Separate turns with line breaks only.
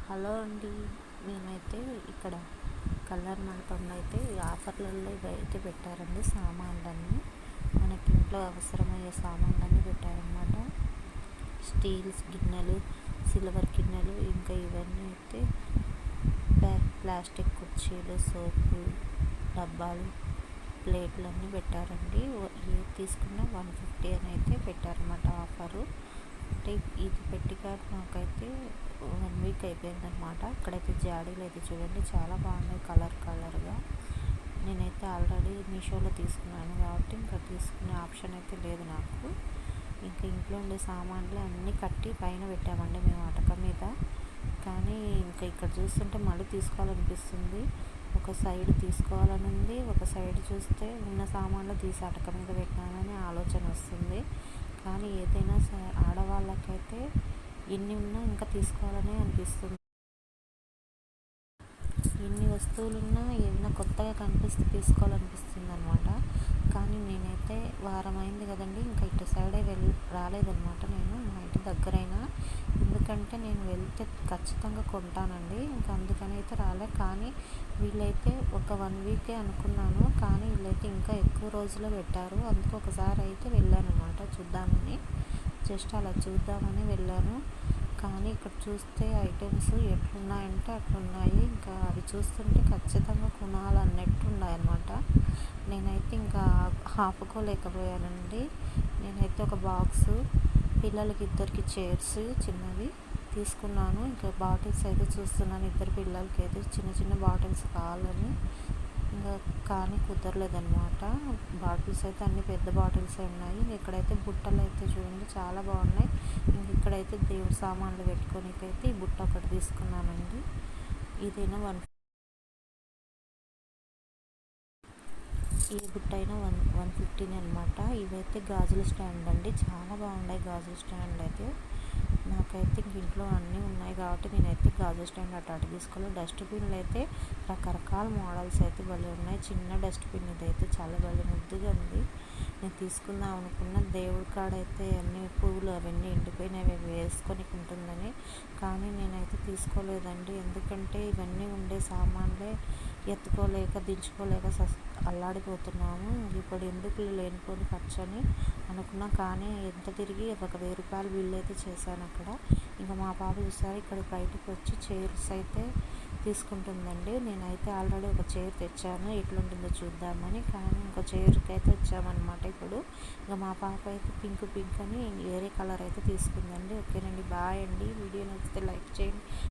Hello అండి. మేమైతే ఇక్కడ కలర్ మండపంలో అయితే ఆఫర్లలో ఇవైతే పెట్టారండి. సామాన్లన్నీ మనకి ఇంట్లో అవసరమయ్యే సామాన్లన్నీ పెట్టారనమాట. స్టీల్స్ గిన్నెలు, సిల్వర్ గిన్నెలు, ఇంకా ఇవన్నీ అయితే ప్లాస్టిక్ కుర్చీలు, సోపు డబ్బాలు, ప్లేట్లు అన్నీ పెట్టారండి. ఏది తీసుకున్నా 150 అని అయితే పెట్టారన్నమాట ఆఫరు. అంటే ఇది పెట్టిగా నాకైతే 1 వీక్ అయిపోయిందనమాట. అక్కడైతే జాడీలు అయితే చూడండి చాలా బాగున్నాయి కలర్గా. నేనైతే ఆల్రెడీ మీషోలో తీసుకున్నాను కాబట్టి ఇంకా తీసుకునే ఆప్షన్ అయితే లేదు నాకు. ఇంకా ఇంట్లో ఉండే సామాన్లు అన్నీ కట్టి పైన పెట్టామండి మేము అటక మీద. కానీ ఇంకా ఇక్కడ చూస్తుంటే మళ్ళీ తీసుకోవాలనిపిస్తుంది. ఒక సైడ్ తీసుకోవాలని ఉంది, ఒక సైడ్ చూస్తే ఉన్న సామాన్లు తీసి అటక మీద పెట్టామని ఆలోచన వస్తుంది. కానీ ఏదైనా ఆడవాళ్ళకైతే ఎన్ని ఉన్నా ఇంకా తీసుకోవాలనే అనిపిస్తుంది. ఎన్ని వస్తువులున్నా ఏదైనా కొత్తగా కనిపిస్తే తీసుకోవాలనిపిస్తుంది అనమాట. కానీ నేనైతే వారం అయింది కదండి, ఇంకా ఇటు సైడే రాలేదనమాట. నేను మా ఇంటి దగ్గరైనా, ఎందుకంటే నేను వెళ్తే ఖచ్చితంగా కొంటానండి. ఇంకా అందుకని అయితే రాలే. కానీ వీళ్ళైతే ఒక 1 వీకే అనుకున్నాను, కానీ వీళ్ళైతే ఇంకా ఎక్కువ రోజులు పెట్టారు. అందుకు ఒకసారి అయితే వెళ్ళాను అనమాట చూద్దామని. జస్ట్ అలా చూద్దామని వెళ్ళాను. కానీ ఇక్కడ చూస్తే ఐటమ్స్ ఎట్లున్నాయంటే అట్లున్నాయి. ఇంకా అవి చూస్తుంటే ఖచ్చితంగా కొనాలన్నట్టు ఉన్నాయన్నమాట. నేనైతే ఇంకా ఆపుకోలేకపోయానండి. నేనైతే ఒక బాక్సు పిల్లలకి ఇద్దరికి చైర్స్ చిన్నవి తీసుకున్నాను. ఇంకా బాటిల్స్ అయితే చూస్తున్నాను, ఇద్దరు పిల్లలకి అయితే చిన్న బాటిల్స్ కావాలని. ఇంకా కానీ కుదరలేదన్నమాట. బాటిల్స్ అయితే అన్ని పెద్ద బాటిల్సే ఉన్నాయి. ఇక్కడైతే బుట్టలు అయితే చూడండి చాలా బాగున్నాయి. ఇక్కడైతే దేవుడి సామాన్లు పెట్టుకోనికైతే ఈ బుట్ట ఒకటి తీసుకున్నానండి. ఇదైనా ఈ బుట్ట అయినా 150 అనమాట. ఇవైతే గాజుల స్టాండ్ అండి, చాలా బాగున్నాయి గాజుల స్టాండ్ అయితే. నాకైతే ఇంట్లో అన్నీ ఉన్నాయి కాబట్టి నేనైతే గాజుల స్టాండ్ అటు తీసుకోవాలి. డస్ట్బిన్లు అయితే రకరకాల మోడల్స్ అయితే భలే ఉన్నాయి. చిన్న డస్ట్బిన్ ఇదైతే చాలా భలే ముద్దుగా ఉంది. నేను తీసుకుందాం అనుకున్న దేవుడి కాడైతే అన్ని పువ్వులు అవన్నీ ఎండిపోయినవి వేసుకొని ఉంటుందని, కానీ నేనైతే తీసుకోలేదండి. ఎందుకంటే ఇవన్నీ ఉండే సామాన్లే ఎత్తుకోలేక దించుకోలేక అల్లాడిపోతున్నాము. ఇప్పుడు ఎందుకు లేనిపోని ఖర్చు అని అనుకున్నా. కానీ ఎంత తిరిగి ఒక 1000 రూపాయలు బిల్లు అయితే చేశాను అక్కడ. ఇంకా మా పాప చూసారు ఇక్కడ బయటకు వచ్చి చైర్స్ అయితే తీసుకుంటుందండి. నేనైతే ఆల్రెడీ ఒక చైర్ తెచ్చాను, ఎట్లుంటుందో చూద్దామని. కానీ ఇంకో చైర్కి అయితే వచ్చామన్నమాట ఇప్పుడు. ఇంకా మా పాప అయితే పింక్ అని వేరే కలర్ అయితే తీసుకుందండి. ఓకేనండి, బాయ్ అండి. వీడియో నచ్చితే లైక్ చేయండి.